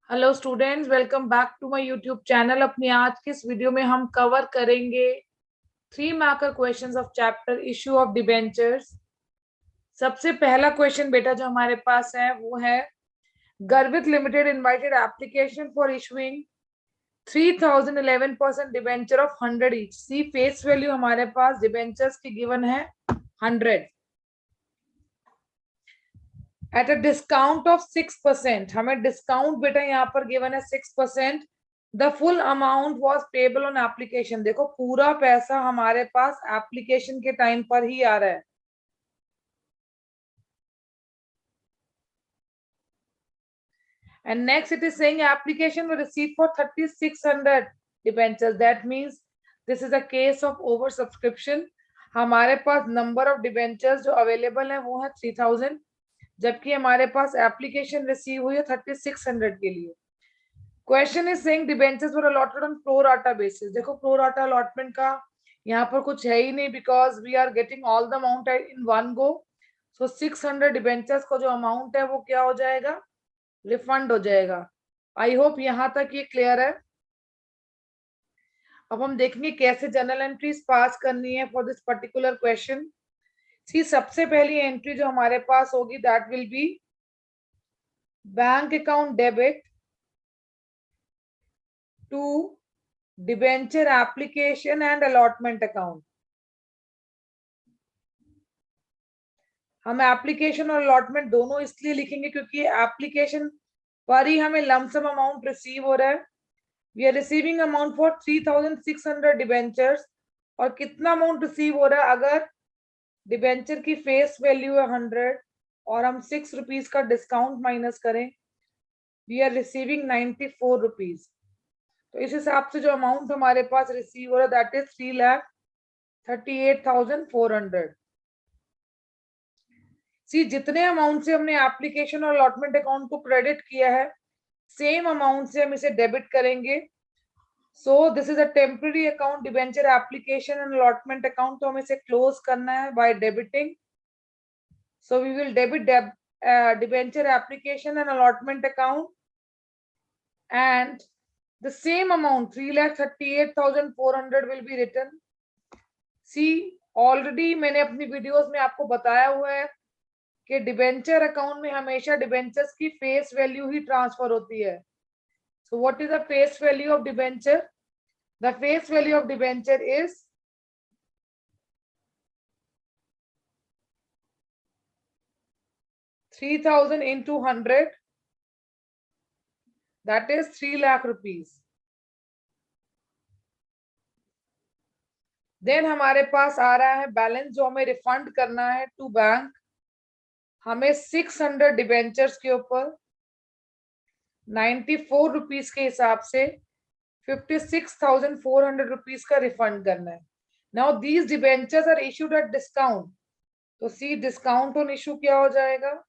Hello students, welcome back to my YouTube channel. अपनी आज की इस वीडियो में हम कवर करेंगे 3 marker questions of chapter issue of debentures. सबसे पहला क्वेश्चन बेटा जो हमारे पास है वो है, Garvit limited invited application for issuing 3011% debenture of 100 each. See face value हमारे पास डिबेंचर्स की गिवन है 100 एट अ डिस्काउंट ऑफ 6%। हमें डिस्काउंट बेटा यहाँ पर गिवन है 6%। The full amount was payable on application. देखो पूरा पैसा हमारे पास एप्लीकेशन के टाइम पर ही आ रहा है। And next it is saying application was received for 3600 debentures. That means this is a case of over subscription. हमारे पास नंबर ऑफ डिबेंचर्स जो अवेलेबल है वो है 3000, जबकि हमारे पास एप्लीकेशन रिसीव हुई है 3600 के लिए। Question is saying debentures were allotted on pro rata basis. देखो प्रो राटा अलॉटमेंट का यहाँ पर कुछ है ही नहीं, because we are getting all the amount in one go. So 600 debentures का जो अमाउंट है वो क्या हो जाएगा, रिफंड हो जाएगा। आई होप यहाँ तक ये क्लियर है। अब हम देखेंगे कैसे जर्नल एंट्रीज पास करनी है for this particular question. See सबसे पहली एंट्री जो हमारे पास होगी that will be bank account debit to debenture application and allotment account. हम एप्लीकेशन और अलॉटमेंट दोनों इसलिए लिखेंगे क्योंकि एप्लीकेशन पर ही हमें लमसम अमाउंट रिसीव हो रहा है। We are receiving amount for 3600 debentures. और कितना अमाउंट रिसीव हो रहा है, अगर डिबेंचर की फेस वैल्यू है 100 और हम 6 रुपीज का डिस्काउंट माइनस करें, वी आर रिसीविंग 94 रुपीज। तो इस हिसाब से जो अमाउंट हमारे पास रिसीव हो रहा है दैट इज 3,38,400। सी जितने अमाउंट से हमने एप्लीकेशन और अलॉटमेंट अकाउंट को क्रेडिट किया है, सेम अमाउंट से हम इसे डेबिट करेंगे। So this is a temporary account, debenture application and allotment account. तो हमें इसे क्लोज करना है by debiting. So we will debit debenture application and allotment account and the same amount 3,38,400 will be written. See, already मैंने अपनी videos में आपको बताया हुआ है कि डिबेंचर अकाउंट में हमेशा डिबेंचर्स की फेस वैल्यू ही ट्रांसफर होती है। So what is the face value of debenture? The face value of debenture is 3000 into 100, that is 3 lakh rupees. Then हमारे पास आ रहा है बैलेंस जो हमें रिफंड करना है टू बैंक। हमें 600 डिबेंचर्स के ऊपर 94 रुपीज के हिसाब से 56,400 रुपीज का रिफंड करना है। Now these debentures are issued at discount. तो सी डिस्काउंट ऑन इशू क्या हो जाएगा,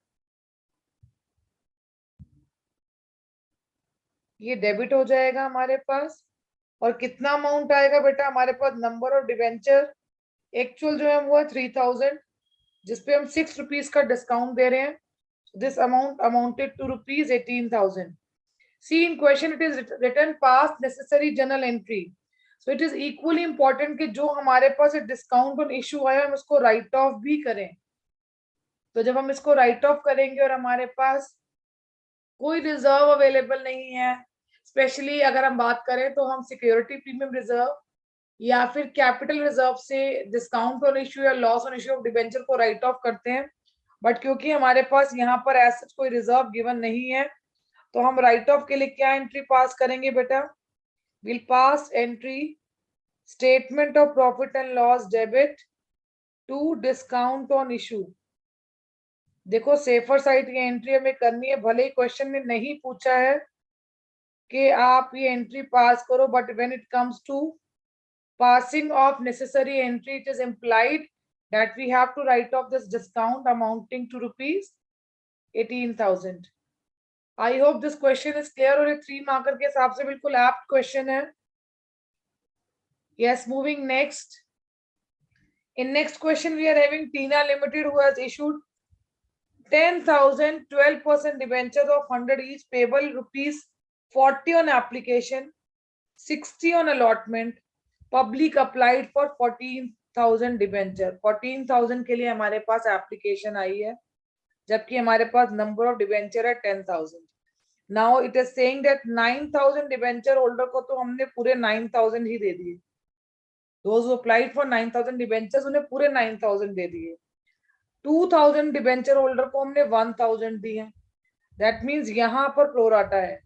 ये डेबिट हो जाएगा हमारे पास। और कितना अमाउंट आएगा बेटा, हमारे पास नंबर ऑफ डिबेंचर एक्चुअल जो है वो है 3000, जिसपे हम 6 रुपीज का डिस्काउंट दे रहे हैं। This amount amounted to rupees 18,000। See in question it is written past necessary journal entry. So it is equally important कि जो हमारे पास डिस्काउंट ऑन इशू आया हम उसको राइट ऑफ भी करें। तो जब हम इसको राइट ऑफ करेंगे और हमारे पास कोई रिजर्व अवेलेबल नहीं है, स्पेशली अगर हम बात करें तो हम सिक्योरिटी प्रीमियम रिजर्व या फिर कैपिटल रिजर्व से डिस्काउंट ऑन इशू या loss on issue of debenture को राइट ऑफ करते हैं। बट क्योंकि हमारे पास यहाँ पर ऐसा कोई रिजर्व गिवन नहीं है, तो हम राइट ऑफ के लिए क्या एंट्री पास करेंगे बेटा, will pass entry statement of profit and loss debit to discount on issue. देखो सेफर साइड की एंट्री हमें करनी है, भले ही क्वेश्चन में नहीं पूछा है कि आप ये एंट्री पास करो, but when it comes to passing of necessary entry, it is implied that we have to write off this discount amounting to rupees 18,000. I hope this question is clear और ये 3 marker के हिसाब से बिल्कुल apt question है। Yes, moving next. In next question we are having Tina Limited who has issued 10,000 12% debentures of 100 each payable rupees 40 on application, 60 on allotment. Public applied for 14,000 debenture. 14,000 के लिए हमारे पास एप्लीकेशन आई है, जबकि हमारे पास नंबर ऑफ डिबेंचर है 10,000. Now it is saying that 9,000 debenture holder को तो हमने पूरे 9,000 ही दे दिए. Those who applied for 9,000 debentures उन्हें पूरे 9,000 दे दिए. 2,000 डिबेंचर होल्डर को हमने 1,000 दी है. दैट मीन्स यहाँ पर प्रोराटा है.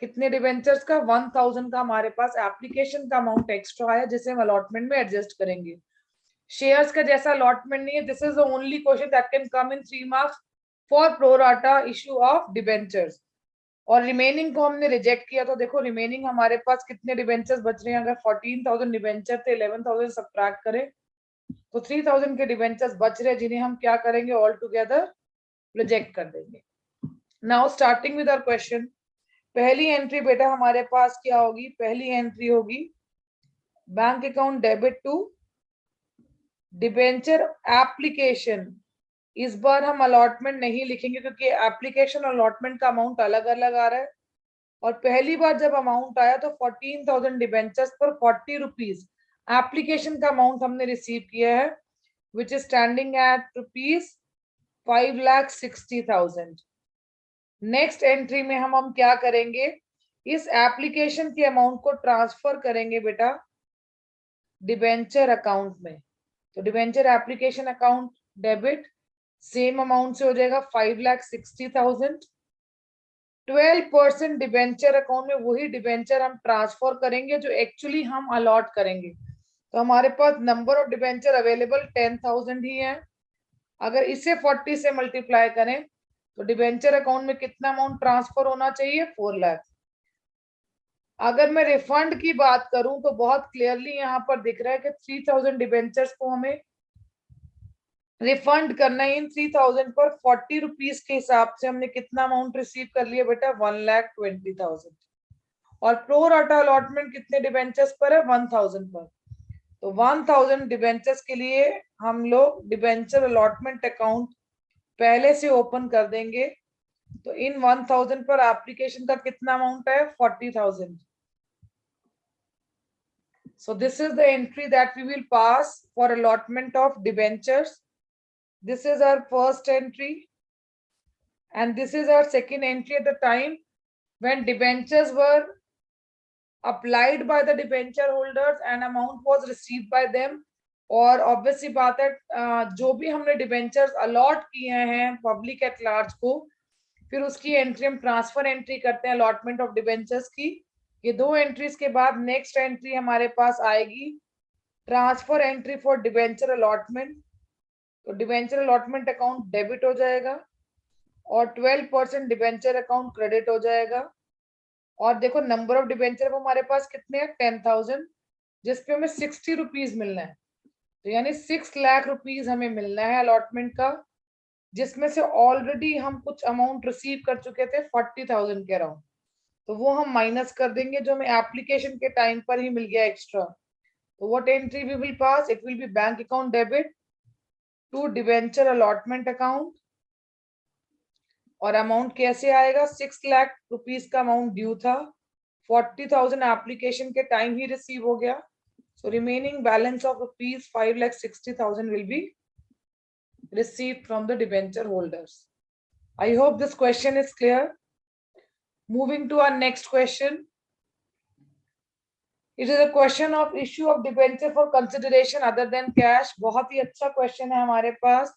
कितने डिबेंचर्स का? 1,000 का हमारे पास एप्लीकेशन का अमाउंट एक्स्ट्रा है, जिसे हम अलॉटमेंट में एडजस्ट करेंगे. शेयर्स का जैसा अलॉटमेंट नहीं है. This is the only question that can come in 3 marks for pro rata issue of debentures. और रिमेनिंग को हमने रिजेक्ट किया. तो देखो रिमेनिंग हमारे पास कितने डिबेंचर्स बच रहे हैं. अगर 14,000 डिबेंचर थे, 11,000 सब्ट्रैक्ट करें तो 3,000 के डिबेंचर्स बच रहे, जिन्हें हम क्या करेंगे, ऑल टुगेदर रिजेक्ट कर देंगे. Now starting with our question. पहली एंट्री बेटा हमारे पास क्या होगी? पहली एंट्री होगी bank account debit to debenture application. इस बार हम अलॉटमेंट नहीं लिखेंगे क्योंकि एप्लीकेशन और अलॉटमेंट का अमाउंट अलग अलग आ रहा है. और पहली बार जब अमाउंट आया तो 14,000 डिबेंचर्स पर 40 रुपीज एप्लीकेशन का अमाउंट हमने रिसीव किया है, which is standing at rupees 5,60,000. Next entry में हम क्या करेंगे, इस एप्लीकेशन के अमाउंट को ट्रांसफर करेंगे बेटा डिबेंचर अकाउंट में. तो debenture application account debit same amount से हो जाएगा 5,60,000. 12% डिबेंचर अकाउंट में वही डिबेंचर हम ट्रांसफर करेंगे जो एक्चुअली हम अलॉट करेंगे. तो हमारे पास नंबर ऑफ डिबेंचर अवेलेबल 10,000 ही है. अगर इसे 40 से मल्टीप्लाई करें तो डिबेंचर अकाउंट में कितना अमाउंट ट्रांसफर होना चाहिए? 4 लाख. अगर मैं रिफंड की बात करूं तो बहुत क्लियरली यहाँ पर दिख रहा है कि 3,000 डिबेंचर्स को हमें रिफंड करना है. इन 3,000 पर 40 रुपीज के हिसाब से हमने कितना अमाउंट रिसीव कर लिया बेटा? 1,20,000. और प्रो राटा अलॉटमेंट कितने डिबेंचर्स पर है? 1,000 पर. तो 1,000 डिबेंचर्स के लिए हम लोग डिबेंचर अलॉटमेंट अकाउंट पहले से ओपन कर देंगे. तो इन 1,000 पर एप्लीकेशन का कितना अमाउंट है? 40,000. So this is the entry that we will pass for allotment of debentures. This is our first entry and this is our second entry at the time when debentures were applied by the debenture holders and amount was received by them. और obviously बात है जो भी हमने debentures allot किए हैं public at large को, फिर उसकी एंट्री हम ट्रांसफर एंट्री करते हैं अलॉटमेंट ऑफ डिबेंचर्स की. ये दो एंट्रीज के बाद नेक्स्ट एंट्री हमारे पास आएगी transfer entry for debenture allotment. तो डिबेंचर अलॉटमेंट अकाउंट डेबिट हो जाएगा और 12% डिबेंचर अकाउंट क्रेडिट हो जाएगा. और देखो नंबर ऑफ डिबेंचर हमारे पास कितने हैं? 10,000, जिसपे हमें 60 रुपीज मिलना है. तो यानी 6 लाख रुपीज हमें मिलना है अलॉटमेंट का, जिसमें से ऑलरेडी हम कुछ अमाउंट रिसीव कर चुके थे 40,000 के अराउंड. तो वो हम माइनस कर देंगे जो हमें एप्लीकेशन के टाइम पर ही मिल गया एक्स्ट्रा. तो what entry we will pass? It will be bank account debit to debenture allotment account. और अमाउंट कैसे आएगा? 6 लाख रुपीज का अमाउंट ड्यू था, 40,000 एप्लीकेशन के टाइम ही रिसीव हो गया. So remaining balance of rupees 5,60,000 will be received from the debenture holders. I hope this question is clear. Moving to our next question. It is a question of issue of debenture for consideration other than cash. बहुत ही अच्छा question है हमारे पास.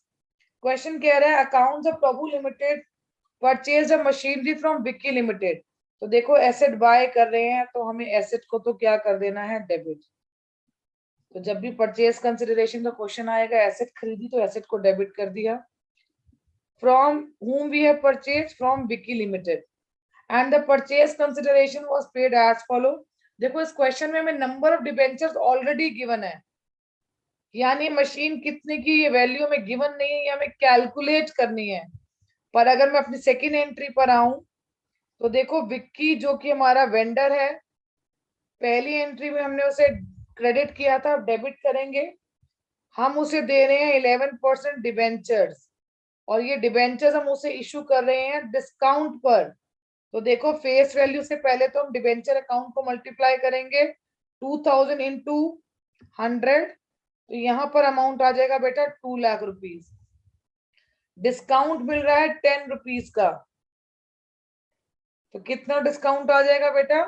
Question कह रहा है accounts of Prabhu Limited purchased a machinery from Vicky Limited. तो देखो asset bye कर रहे हैं तो हमें एसेट को तो क्या कर देना है? डेबिट. तो जब भी परचेज कंसिडरेशन का क्वेश्चन आएगा, एसेट खरीदी तो एसेट को डेबिट कर दिया. From whom we have purchased? From Vicky Limited. And the purchase consideration was paid as follow. देखो इस क्वेश्चन में हमें number of debentures already given है, यानी मशीन कितने की ये वैल्यू में गिवन नहीं है, हमें कैलकुलेट करनी है. पर अगर मैं अपनी सेकेंड एंट्री पर आऊं तो देखो विक्की जो कि हमारा वेंडर है, पहली एंट्री में हमने उसे क्रेडिट किया था, डेबिट करेंगे. हम उसे दे रहे हैं 11% डिबेंचर्स और ये डिबेंचर्स हम उसे इशू कर रहे हैं डिस्काउंट पर. तो देखो फेस वैल्यू से पहले तो हम डिबेंचर अकाउंट को मल्टीप्लाई करेंगे 2000 इंटू 100, तो यहाँ पर अमाउंट आ जाएगा बेटा 2 लाख रुपीज। डिस्काउंट मिल रहा है 10 रुपीज का, तो कितना डिस्काउंट आ जाएगा बेटा?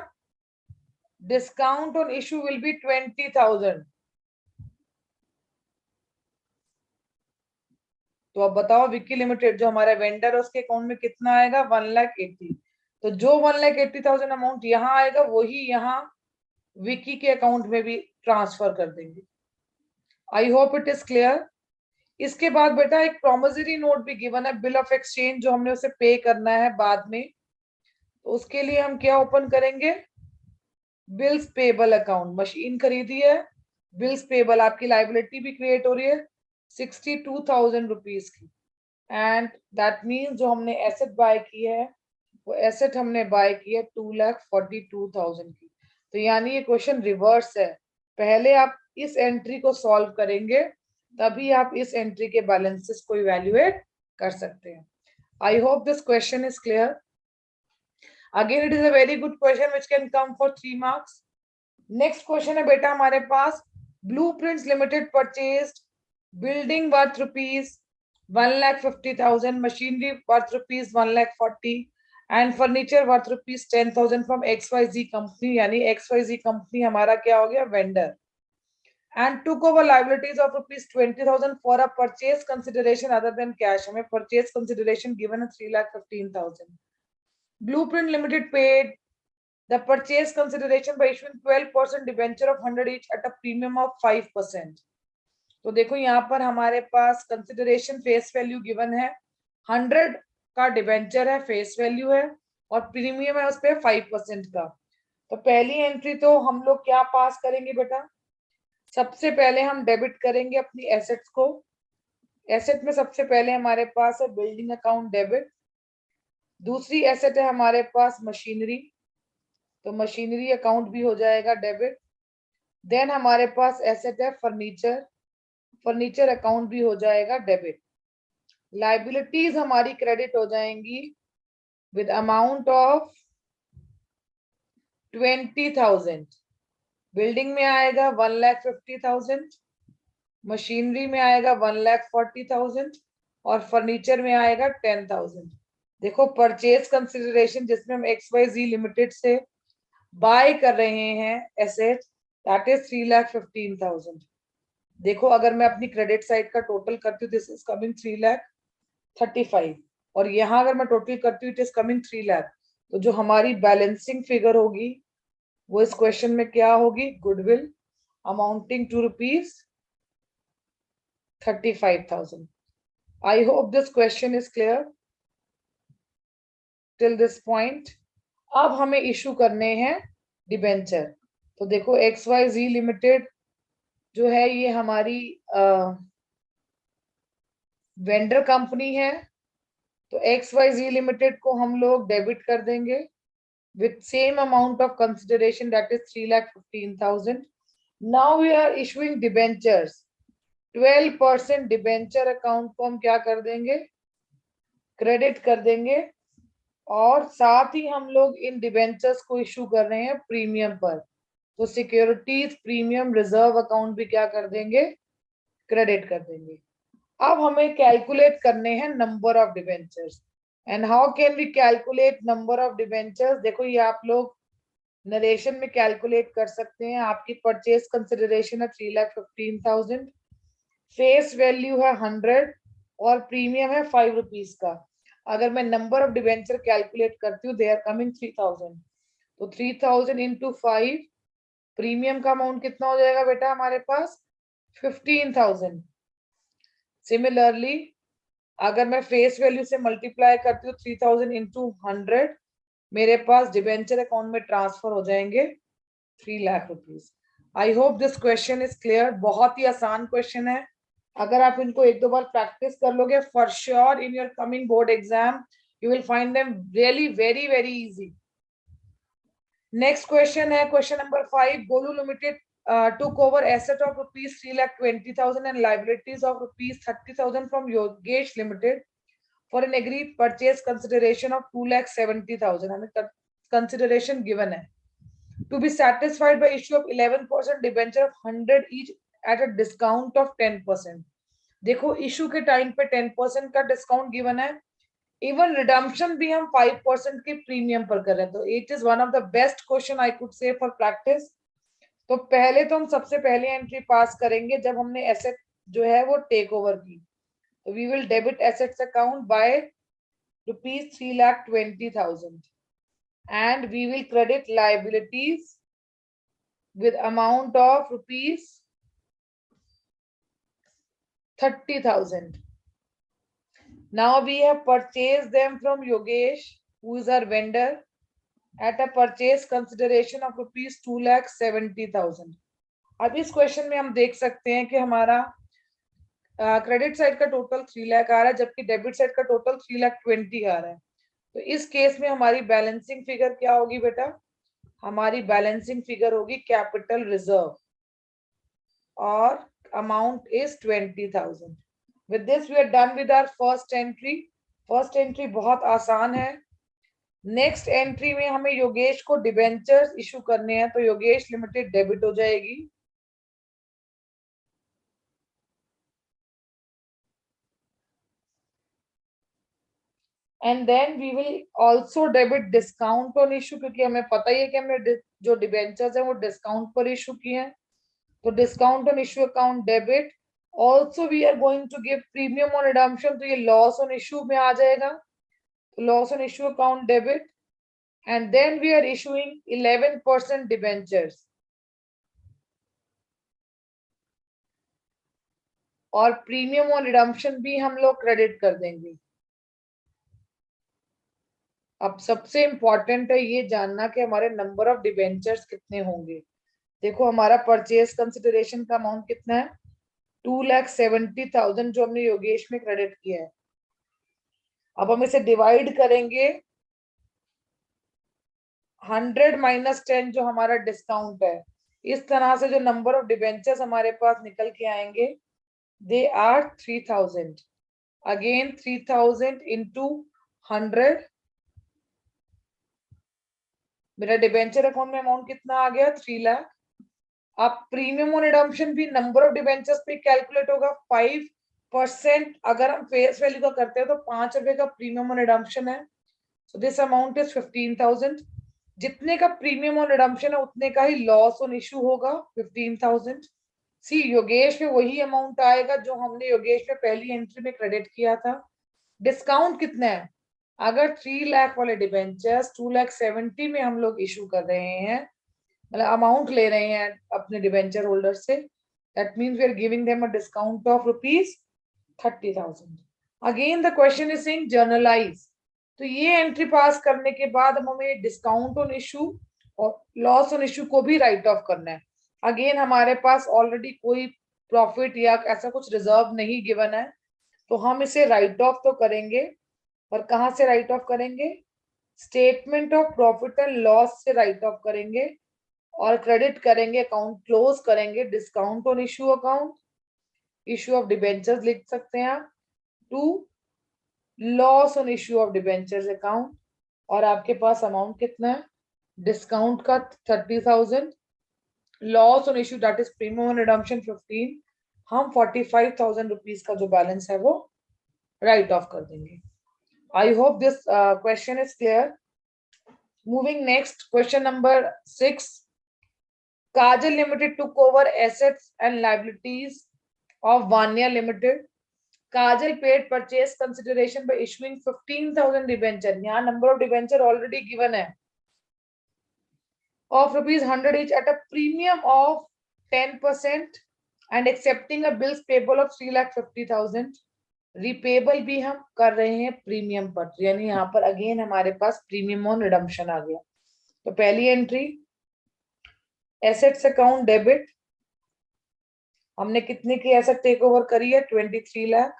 Discount on issue will be 20,000। तो अब बताओ विक्की लिमिटेड जो हमारा वेंडर है उसके अकाउंट में कितना आएगा? 1,80,000। तो जो 1,80,000 अमाउंट यहाँ आएगा वही यहाँ विक्की के अकाउंट में भी ट्रांसफर कर देंगे। आई होप इट इज क्लियर। इसके बाद बेटा एक प्रोमिसरी नोट भी गिवन है, बिल ऑफ एक्सचेंज, जो हमने उसे पे करना है बाद में। तो उसके लिए हम क्या ओपन करेंगे? Bills payable account. मशीन खरीदी है, बिल्स पेबल, आपकी लाइबिलिटी भी क्रिएट हो रही है 62,000 रुपीज की। एंड दैट मीन्स जो हमने एसेट बाय की है वो एसेट हमने बाय की है 2,42,000 की। तो यानी ये क्वेश्चन रिवर्स है, पहले आप इस एंट्री को सॉल्व करेंगे तभी आप इस एंट्री के बैलेंसेस को इवैल्यूएट कर सकते हैं। I hope this question is clear. Again it is a very good question which can come for 3 marks. Next question है बेटा हमारे पास, blueprints limited purchased building worth rupees 1,50,000, machinery worth rupees 1,40,000 and furniture worth rupees 10,000 from XYZ company. यानी XYZ company हमारा क्या हो गया? Vendor. And took over liabilities of rupees 20,000 for a purchase consideration other than cash. हमें purchase consideration given है 3,15,000। Blueprint limited paid the purchase consideration by issuing 12% debenture of 100 each at a premium of 5%। तो देखो यहाँ पर हमारे पास consideration face value given है, 100 का debenture है, फेस वैल्यू है, और प्रीमियम है उस पर 5% का। तो पहली एंट्री तो हम लोग क्या पास करेंगे बेटा? सबसे पहले हम डेबिट करेंगे अपनी एसेट्स को। एसेट में सबसे पहले हमारे पास है बिल्डिंग अकाउंट डेबिट। दूसरी एसेट है हमारे पास मशीनरी, तो मशीनरी अकाउंट भी हो जाएगा डेबिट। देन हमारे पास एसेट है फर्नीचर, फर्नीचर अकाउंट भी हो जाएगा डेबिट। लाइबिलिटीज हमारी क्रेडिट हो जाएंगी विद अमाउंट ऑफ 20,000। बिल्डिंग में आएगा 1,50,000, मशीनरी में आएगा 1,40,000 और फर्नीचर में आएगा 10,000। देखो परचेज कंसिडरेशन जिसमें हम XYZ लिमिटेड से बाय कर रहे हैं एसेट, दैट इज 3,15,000। देखो अगर मैं अपनी क्रेडिट साइड का टोटल करती हूँ, दिस इज कमिंग 3,35,000, और यहाँ अगर मैं टोटल करती हूँ इट इज कमिंग 3 लाख। तो जो हमारी बैलेंसिंग फिगर होगी वो इस क्वेश्चन में क्या होगी? Goodwill amounting to rupees 35,000। I hope this question is clear till this point. अब हमें इशू करने हैं डिबेंचर। तो देखो XYZ लिमिटेड जो है ये हमारी वेंडर कंपनी है, तो XYZ लिमिटेड को हम लोग डेबिट कर देंगे with same amount of consideration, that is 3,15,000. Now we are issuing debentures, 12% debenture account को हम क्या कर देंगे? क्रेडिट कर देंगे, और साथ ही हम लोग इन डिबेंचर्स को इशू कर रहे हैं प्रीमियम पर, तो सिक्योरिटीज प्रीमियम रिजर्व अकाउंट भी क्या कर देंगे? क्रेडिट कर देंगे। अब हमें कैलकुलेट करने हैं number of debentures. And how can we calculate number of debentures? देखो ये आप लोग नरेशन में कैलकुलेट कर सकते हैं। आपकी परचेज कंसिडरेशन है 3,15,000, फेस वैल्यू है 100 और प्रीमियम है 5 रुपीज का। अगर मैं नंबर ऑफ डिबेंचर कैलकुलेट करती हूँ, दे आर कमिंग 3,000, तो 3,000 इंटू 5, प्रीमियम का अमाउंट कितना हो जाएगा बेटा हमारे पास? 15,000। सिमिलरली अगर मैं फेस वैल्यू से मल्टीप्लाई करती हूँ 3,000 इंटू 100, मेरे पास डिबेंचर अकाउंट में ट्रांसफर हो जाएंगे 3 lakh rupees. I hope this question is clear. बहुत ही आसान क्वेश्चन है, अगर आप इनको एक दो बार प्रैक्टिस कर लोगे for sure in your coming board exam you will find them really very very easy. Next question है question number 5। Golu limited took over asset of rupees 3,20,000 and liabilities of rupees 30,000 from Yogesh Limited for an agreed purchase consideration of 2,70,000, हमें consideration given है, to be satisfied by issue of 11% debenture of 100 each at a discount of 10%. देखो issue के time पे 10% का discount given है, even redemption भी हम 5% के प्रीमियम पर कर रहे हैं, तो it is one of the best question I could say for practice. तो पहले तो हम सबसे पहले एंट्री पास करेंगे जब हमने एसेट जो है वो टेक ओवर की, तो we will debit assets account by ₹3,20,000 and we will credit liabilities with amount of ₹30,000. Now we have purchased them from Yogesh, who is our vendor, at a purchase consideration of ₹2,70,000. अब इस question में हम देख सकते हैं कि हमारा credit side का टोटल 3 लाख आ रहा है, जबकि डेबिट साइड का टोटल 3,20,000 आ रहा है। तो इस केस में हमारी बैलेंसिंग फिगर क्या होगी बेटा? हमारी बैलेंसिंग फिगर होगी कैपिटल रिजर्व और amount is 20,000। With this we are done with our first entry. First entry बहुत आसान है। नेक्स्ट एंट्री में हमें योगेश को डिबेंचर्स इशू करने हैं, तो योगेश लिमिटेड डेबिट हो जाएगी, and then we will also debit discount on issue, क्योंकि हमें पता ही है कि हमने जो डिबेंचर्स है वो डिस्काउंट पर इशू किए हैं, तो discount on issue account debit. Also we are going to give premium on redemption, तो ये लॉस ऑन इशू में आ जाएगा, तो loss on issue account debit, and then we are issuing 11% debentures, और प्रीमियम और रिडम्पशन भी हम लोग क्रेडिट कर देंगे। अब सबसे इंपॉर्टेंट है ये जानना कि हमारे नंबर ऑफ डिबेंचर्स कितने होंगे। देखो हमारा परचेज कंसिडरेशन का अमाउंट कितना है? 2,70,000 जो हमने योगेश में क्रेडिट किया है। अब हम इसे डिवाइड करेंगे 100 माइनस 10 जो हमारा डिस्काउंट है। इस तरह से जो नंबर ऑफ डिबेंचर्स हमारे पास निकल के आएंगे, दे आर 3,000। अगेन 3,000 इंटू 100, मेरा डिबेंचर अकाउंट में अमाउंट कितना आ गया? 3 लाख। अब प्रीमियम ऑन रिडम्पशन भी नंबर ऑफ डिबेंचर्स पे कैलकुलेट होगा 5%। अगर हम फेस वैल्यू का करते हैं तो ₹5 का प्रीमियम ऑन रिडम्पशन है, सो दिस अमाउंट इज 15,000। जितने का प्रीमियम ऑन रिडम्पशन है उतने का ही लॉस ऑन इशू होगा 15,000। सी योगेश में वही अमाउंट आएगा जो हमने योगेश में पहली एंट्री में क्रेडिट किया था। डिस्काउंट कितना है? अगर 3 लाख वाले डिबेंचर्स 2,70,000 में हम लोग इशू कर रहे हैं, मतलब अमाउंट ले रहे हैं अपने डिबेंचर होल्डर से, that means we are giving them a discount of ₹30,000। Again the question is saying journalize, तो ये एंट्री पास करने के बाद हमें डिस्काउंट ऑन इशू और लॉस ऑन इशू को भी राइट ऑफ करना है। अगेन हमारे पास ऑलरेडी कोई प्रॉफिट या ऐसा कुछ रिजर्व नहीं गिवन है, तो हम इसे राइट ऑफ तो करेंगे, और कहां से राइट ऑफ करेंगे? Statement of profit and loss से राइट ऑफ करेंगे और क्रेडिट करेंगे, अकाउंट क्लोज करेंगे, discount on issue account, issue of debentures लिख सकते हैं आप, to loss on issue of debentures account, और आपके पास अमाउंट कितना है? डिस्काउंट का 30,000, loss on issue that is premium on redemption 15, हम 45,000 रुपीज का जो बैलेंस है वो राइट ऑफ कर देंगे। आई hope this question is clear. Moving next, question number 6। Kajal Limited took over assets and liabilities of Vanya Limited. Kajal paid purchase consideration by issuing 15,000 debenture. यहाँ number of debenture already given है, of ₹100 each at a premium of 10% and accepting a bills payable of 3,50,000. Repayable भी हम कर रहे हैं premium पर, यानी यहाँ पर अगेन हमारे पास प्रीमियम ऑन रिडम्पशन आ गया। तो पहली एंट्री एसेट्स अकाउंट डेबिट, हमने कितने की एसेट टेक ओवर करी है? 23 लाख।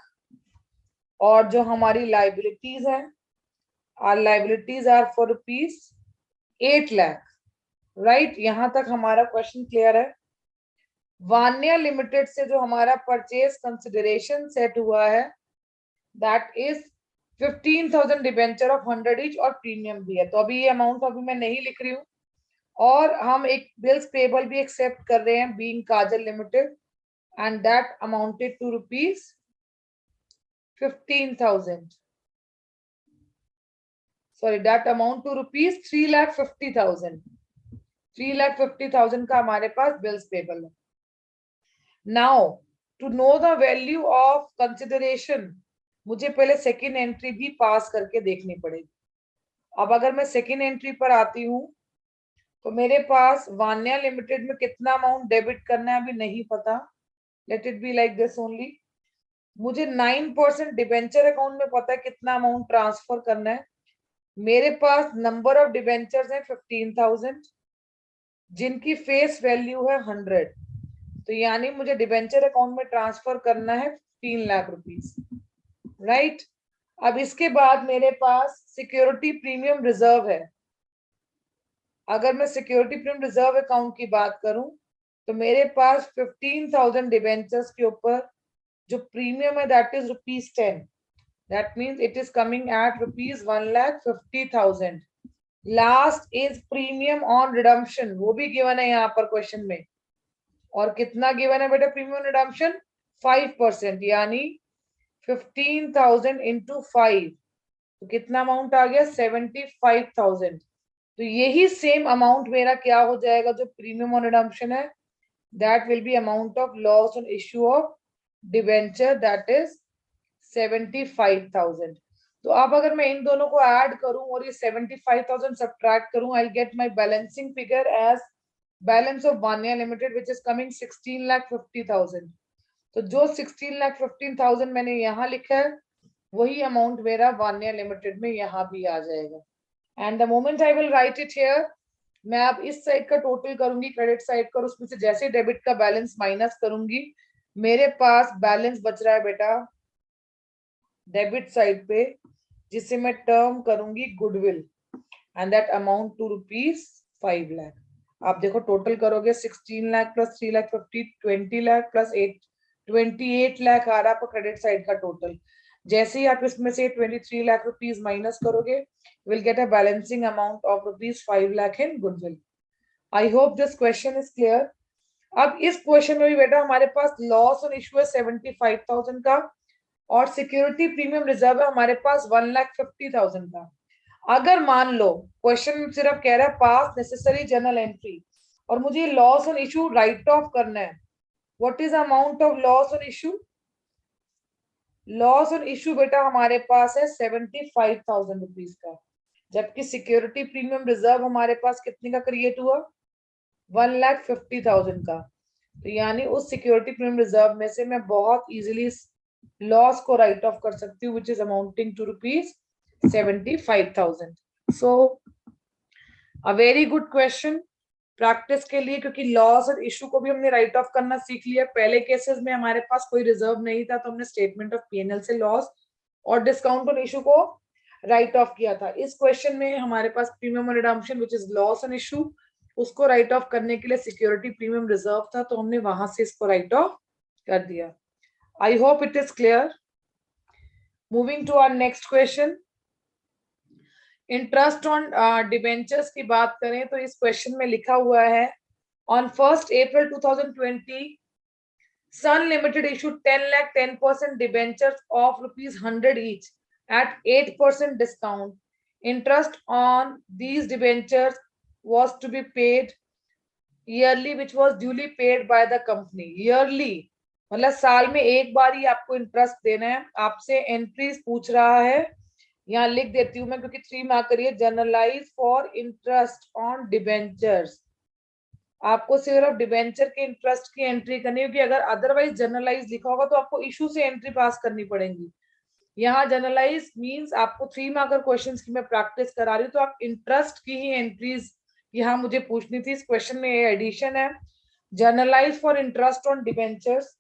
और जो हमारी लाइबिलिटीज है, our liabilities are for ₹8 lakh. Right, यहां तक हमारा क्वेश्चन क्लियर है। वान्या लिमिटेड से जो हमारा परचेज कंसिडरेशन सेट हुआ है, that is 15,000 debenture of 100 each और प्रीमियम भी है। तो अभी ये अमाउंट अभी मैं नहीं लिख रही हूँ। और हम एक बिल्स पेबल भी एक्सेप्ट कर रहे हैं being Kajal limited, and that amounted to rupees 15,000, sorry that amount to rupees 3,50,000। 3,50,000 का हमारे पास बिल्स पेबल है। Now to know the value of consideration, मुझे पहले सेकेंड एंट्री भी पास करके देखनी पड़ेगी। अब अगर मैं सेकेंड एंट्री पर आती हूँ तो मेरे पास वान्या लिमिटेड में कितना अमाउंट डेबिट करना है अभी नहीं पता। Let it be like this only. मुझे 9% डिबेंचर अकाउंट में पता है कितना अमाउंट ट्रांसफर करना है। मेरे पास नंबर ऑफ डिबेंचर्स है 15,000 जिनकी फेस वैल्यू है 100। तो यानी मुझे डिबेंचर अकाउंट में ट्रांसफर करना है 3 लाख रुपीस, राइट। अब इसके बाद मेरे पास सिक्योरिटी प्रीमियम रिजर्व है। अगर मैं सिक्योरिटी प्रीमियम रिजर्व अकाउंट की बात करूं तो मेरे पास 15,000 डिबेंचर्स के ऊपर जो प्रीमियम है that is ₹10। That means it is coming at ₹1,50,000। Last is premium on redemption, वो भी गिवन है यहाँ पर क्वेश्चन में। और कितना गिवन है बेटा प्रीमियम रिडम्पशन? 5%, यानी 15,000 इंटू 5, तो कितना अमाउंट आ गया? 75,000। तो यही सेम अमाउंट मेरा क्या हो जाएगा जो प्रीमियम ऑन रिडम्पशन है, that will B amount of loss on issue of debenture, that is 75,000। तो अब अगर मैं इन दोनों को ऐड करूं और ये 75,000 सब्ट्रैक्ट करूं, I get my balancing figure as balance of Vanya limited which is coming 16,50,000। तो जो 16,15,000 मैंने यहाँ लिखा है वही अमाउंट मेरा वान्या लिमिटेड में यहाँ भी आ जाएगा। And the moment I will write it here, मैं अब इस साइड का टोटल करूंगी क्रेडिट साइड का, उसमें से जैसे डेबिट का बैलेंस माइनस करूंगी मेरे पास बैलेंस बच रहा है बेटा डेबिट साइड पे, जिसे मैं टर्म करूंगी goodwill, and that amount to ₹5 lakh. आप देखो टोटल करोगे 16 लाख प्लस 3,50,000 20 लाख प्लस 28 लाख आ रहा है आपको क्रेडिट साइड का टोटल। जैसे ही आप इसमें से 23 लाख रुपीज माइनस करोगे will get a balancing amount of ₹5 lakh in goodwill. I hope this question is clear. अब इस क्वेश्चन में भी बेटा हमारे पास लॉस ऑन इशू है 75,000 का और सिक्योरिटी प्रीमियम रिजर्व है हमारे पास 1,50,000 का। अगर मान लो क्वेश्चन सिर्फ कह रहा है पास नेसेसरी जर्नल एंट्री और मुझे loss on issue right of करना है, what is amount of loss on issue? Loss on issue बेटा हमारे पास है 75,000 रुपीज का, जबकि सिक्योरिटी प्रीमियम रिजर्व हमारे पास कितने का क्रिएट हुआ? 1,50,000 का। तो यानी उस सिक्योरिटी प्रीमियम रिजर्व में से मैं बहुत इजीली लॉस को राइट ऑफ कर सकती हूँ which is amounting to ₹75,000। So a very good question practice के लिए, क्योंकि लॉस और इशू को भी हमने राइट ऑफ करना सीख लिया। पहले केसेस में हमारे पास कोई रिजर्व नहीं था तो हमने स्टेटमेंट ऑफ P&L से लॉस और डिस्काउंट ऑन इशू को राइट ऑफ किया था। इस क्वेश्चन में हमारे पास premium on redemption which is loss on issue, उसको राइट ऑफ करने के लिए सिक्योरिटी प्रीमियम रिजर्व था तो हमने वहां से इसको राइट ऑफ कर दिया। I hope it is clear. Moving to our next question, interest on debentures की बात करें तो इस क्वेश्चन में लिखा हुआ है on 1st April 2020 Sun Limited issued 10 lakh 10% debentures of ₹100 each at 8% discount. Interest on these debentures was to be paid yearly, which was duly paid by the company. Yearly मतलब साल में एक बार ही आपको इंटरेस्ट देना है। आपसे एंट्रीज पूछ रहा है, यहाँ लिख देती हूँ मैं क्योंकि 3 मार्क करिए, generalized for interest on debentures. आपको सिर्फ डिबेंचर के इंटरेस्ट की एंट्री करनी होगी। अगर अदरवाइज जर्नलाइज लिखा होगा तो आपको इशू से एंट्री पास करनी पड़ेगी। यहाँ जर्नलाइज मींस आपको 3 मार्कर क्वेश्चंस की मैं प्रैक्टिस करा रही हूँ तो आप इंटरेस्ट की ही एंट्रीज यहाँ मुझे पूछनी थी। इस क्वेश्चन में ये एडिशन है, generalized for interest on debentures.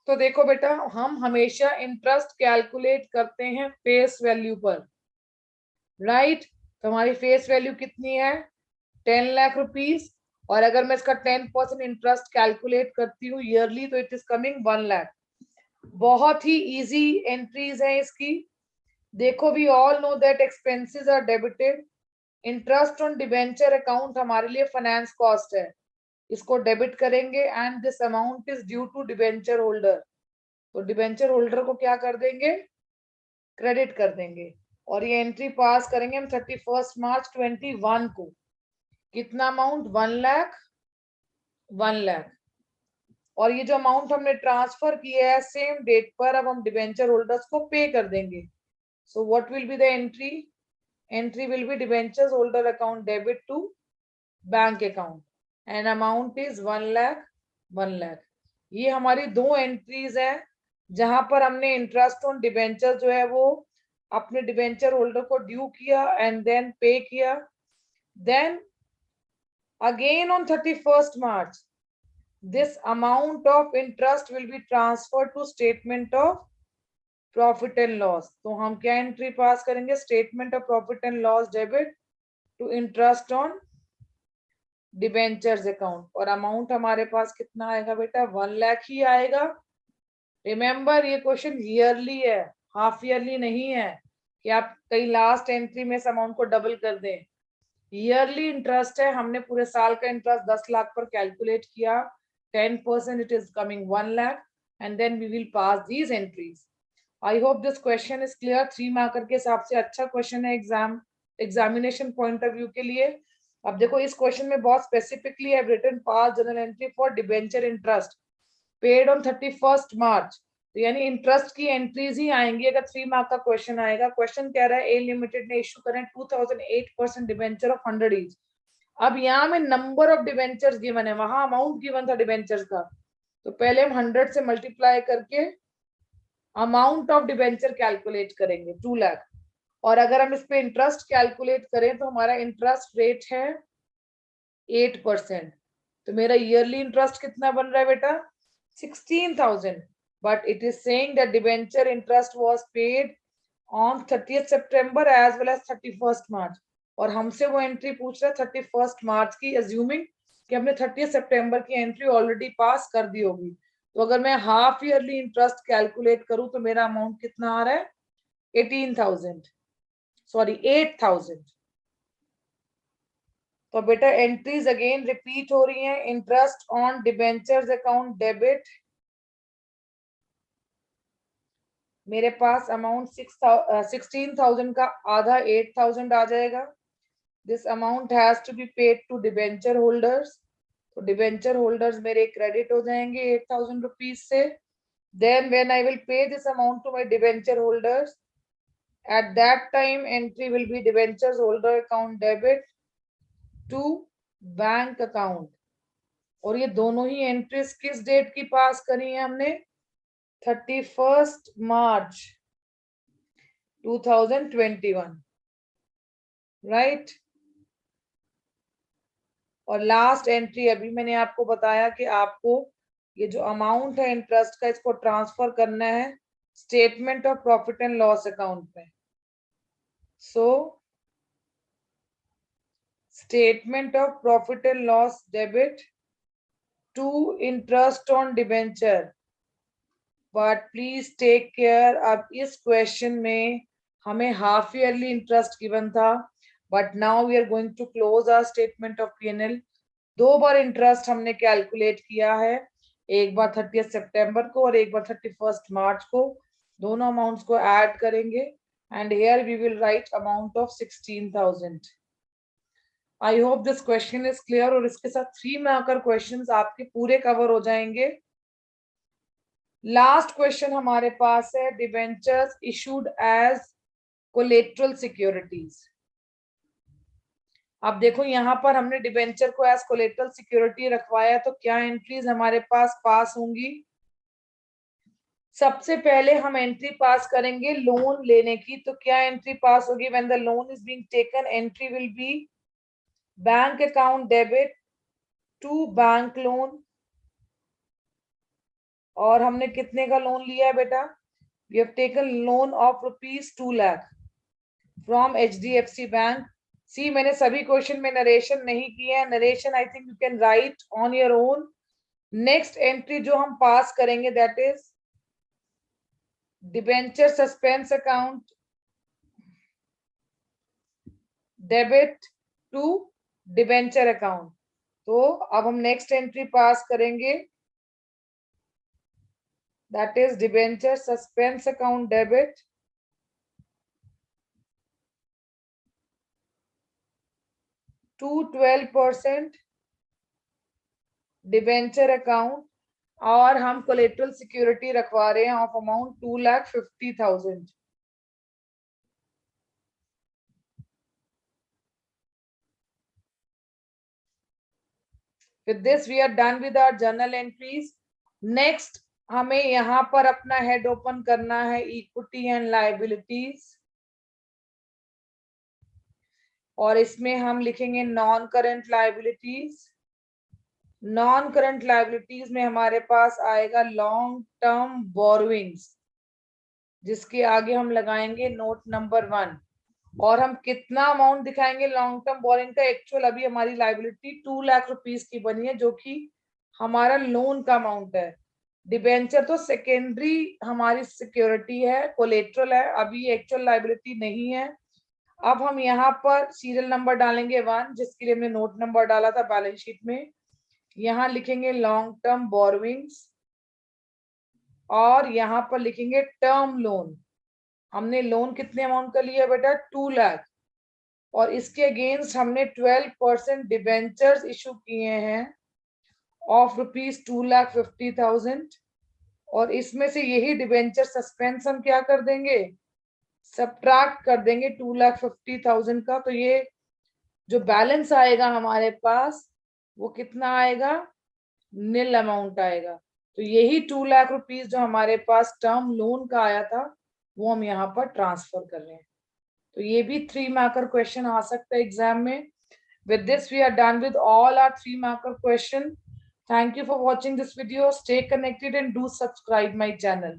तो देखो बेटा हम हमेशा इंटरेस्ट कैलकुलेट करते हैं फेस वैल्यू पर, राइट। तो हमारी फेस वैल्यू कितनी है? 10 लाख रुपीज, और अगर मैं इसका 10% इंटरेस्ट कैलकुलेट करती हूँ ईयरली तो इट इज कमिंग 1 लाख। बहुत ही इजी एंट्रीज है इसकी। देखो we all know that expenses are debited, interest on debenture account हमारे लिए फाइनेंस कॉस्ट है, इसको डेबिट करेंगे and this amount is due to debenture holder, तो डिबेंचर होल्डर को क्या कर देंगे, क्रेडिट कर देंगे। और ये एंट्री पास करेंगे हम 31 मार्च 21 को। कितना अमाउंट, 1 लाख, 1 लाख। और ये जो अमाउंट हमने ट्रांसफर किया है सेम डेट पर अब हम डिबेंचर होल्डर्स को पे कर देंगे। So what will be the entry, entry will be debentures holder account debit to bank account and amount is 1 lakh, 1 lakh. ये हमारी दो एंट्रीज है जहां पर हमने इंटरेस्ट ऑन डिबेंचर जो है वो अपने डिबेंचर होल्डर को ड्यू किया एंड देन पे किया। Then again on 31 March this amount of interest will be transferred to statement of profit and loss। तो हम क्या एंट्री पास करेंगे, statement of profit and loss debit to interest on debentures account. और amount हमारे पास कितना आएगा बेटा, 1 लाख ही आएगा। रिमेंबर ये क्वेश्चन ईयरली है, हाफ ईयरली नहीं है कि आप कई लास्ट एंट्री में इस अमाउंट को डबल कर दें। ईयरली इंटरेस्ट है, हमने पूरे साल का इंटरेस्ट 10 लाख पर कैलकुलेट किया, 10% it is coming 1 lakh and then we will pass these entries। I hope this question is clear। 3 marker के हिसाब से अच्छा क्वेश्चन है एग्जामिनेशन पॉइंट ऑफ व्यू के लिए। अब देखो इस क्वेश्चन में बहुत स्पेसिफिकली है written pass journal entry for debenture interest paid on 31 March, तो यानी इंटरेस्ट की एंट्रीज ही आएंगी अगर 3 मार्क का क्वेश्चन आएगा। क्वेश्चन कह रहा है ए लिमिटेड ने इशू करें 2008% डिबेंचर ऑफ 100 ईच। अब यहाँ में नंबर ऑफ डिबेंचर्स गिवन है, वहां अमाउंट गिवन था डिबेंचर्स का, तो पहले हम 100 से मल्टीप्लाई करके अमाउंट ऑफ डिबेंचर कैलकुलेट करेंगे 2 लाख। और अगर हम इस पे इंटरेस्ट कैलकुलेट करें तो हमारा इंटरेस्ट रेट है 8%। तो मेरा ईयरली इंटरेस्ट कितना बन रहा है बेटा, 16,000। But it is saying that debenture interest was paid on 30 September as well as 31 March. और हमसे वो एंट्री पूछ रहा है 31 मार्च की, अज्यूमिंग कि हमने 30 सितंबर की एंट्री ऑलरेडी पास कर दी होगी। तो अगर मैं हाफ ईयरली इंटरेस्ट कैलकुलेट करूं तो मेरा अमाउंट कितना आ रहा है, 18,000, सॉरी 8,000। तो बेटा एंट्रीज अगेन रिपीट हो रही हैं। Interest on debentures account debit, मेरे पास अमाउंट 16,000 का आधा 8,000 आ जाएगा। This amount has to be paid to debenture holders, तो डिबेंचर होल्डर्स मेरे क्रेडिट हो जाएंगे 8,000 रुपीज से। Then when I will pay this amount to my debenture holders, at that time entry will be debentures holder account debit to bank account. और ये दोनों ही entries किस date की पास करी है हमने, 31 मार्च 2021, राइट। और लास्ट एंट्री अभी मैंने आपको बताया कि आपको ये जो अमाउंट है इंटरेस्ट का इसको ट्रांसफर करना है statement of profit and loss account में। So statement of profit and loss debit to interest on debenture. But please take care, अब इस क्वेश्चन में हमें हाफ ईयरली इंटरेस्ट गिवन था, but now we are going to close our statement of P&L। 2 बार interest हमने calculate किया है, एक बार 30 सितंबर को और एक बार 31 मार्च को। दोनों अमाउंट्स को ऐड करेंगे and here we will write amount of 16,000। I hope this question is clear. और इसके साथ 3 मार्कर क्वेश्चंस आपके पूरे कवर हो जाएंगे। लास्ट क्वेश्चन हमारे पास है debentures issued as collateral securities. अब देखो यहाँ पर हमने डिबेंचर को एज कोलेटरल सिक्योरिटी रखवाया, तो क्या एंट्रीज हमारे पास होंगी। सबसे पहले हम एंट्री पास करेंगे लोन लेने की, तो क्या एंट्री पास होगी, when the loan is being taken entry will be bank account debit to bank loan. और हमने कितने का लोन लिया है बेटा, we have taken loan of rupees 2 lakh from HDFC bank. See मैंने सभी क्वेश्चन में नरेशन नहीं किया है, narration I think you can write on your own. Next entry जो हम पास करेंगे that is debenture suspense account debit to debenture account. तो अब हम नेक्स्ट एंट्री पास करेंगे, that is debenture suspense account debit to 12% debenture account, और हम कोलेटरल सिक्योरिटी रखवा रहे हैं of amount 2,50,000। With this we are done with our journal entries. Next हमें यहाँ पर अपना हेड ओपन करना है इक्विटी एंड लायबिलिटीज, और इसमें हम लिखेंगे non current liabilities. Non current liabilities में हमारे पास आएगा लॉन्ग टर्म बोरोइंग्स, जिसके आगे हम लगाएंगे नोट नंबर 1, और हम कितना अमाउंट दिखाएंगे लॉन्ग टर्म बोरिंग का। एक्चुअल अभी हमारी लाइबिलिटी 2 लाख रुपीस की बनी है, जो कि हमारा लोन का अमाउंट है। डिबेंचर तो सेकेंडरी हमारी सिक्योरिटी है, कोलेट्रल है, अभी एक्चुअल लाइबिलिटी नहीं है। अब हम यहाँ पर सीरियल नंबर डालेंगे 1, जिसके लिए हमने नोट नंबर डाला था बैलेंस शीट में। यहाँ लिखेंगे लॉन्ग टर्म बोरोइंग्स, और यहाँ पर लिखेंगे टर्म लोन। हमने लोन कितने अमाउंट का लिया बेटा, 2 लाख, और इसके अगेंस्ट हमने 12% डिबेंचर्स इशू किए हैं ऑफ रुपीज 2,50,000, और इसमें से यही डिबेंचर सस्पेंस हम क्या कर देंगे, सब्ट्रैक्ट कर देंगे 2,50,000 का। तो ये जो बैलेंस आएगा हमारे पास वो कितना आएगा, नील अमाउंट आएगा। तो यही 2 लाख रुपीज जो हमारे पास टर्म लोन का आया था वो हम यहाँ पर ट्रांसफर कर रहे हैं। तो ये भी 3 मार्कर क्वेश्चन आ सकता है एग्जाम में। With this we are done with all our 3 marker question. Thank you for watching this video. Stay connected and do subscribe my channel.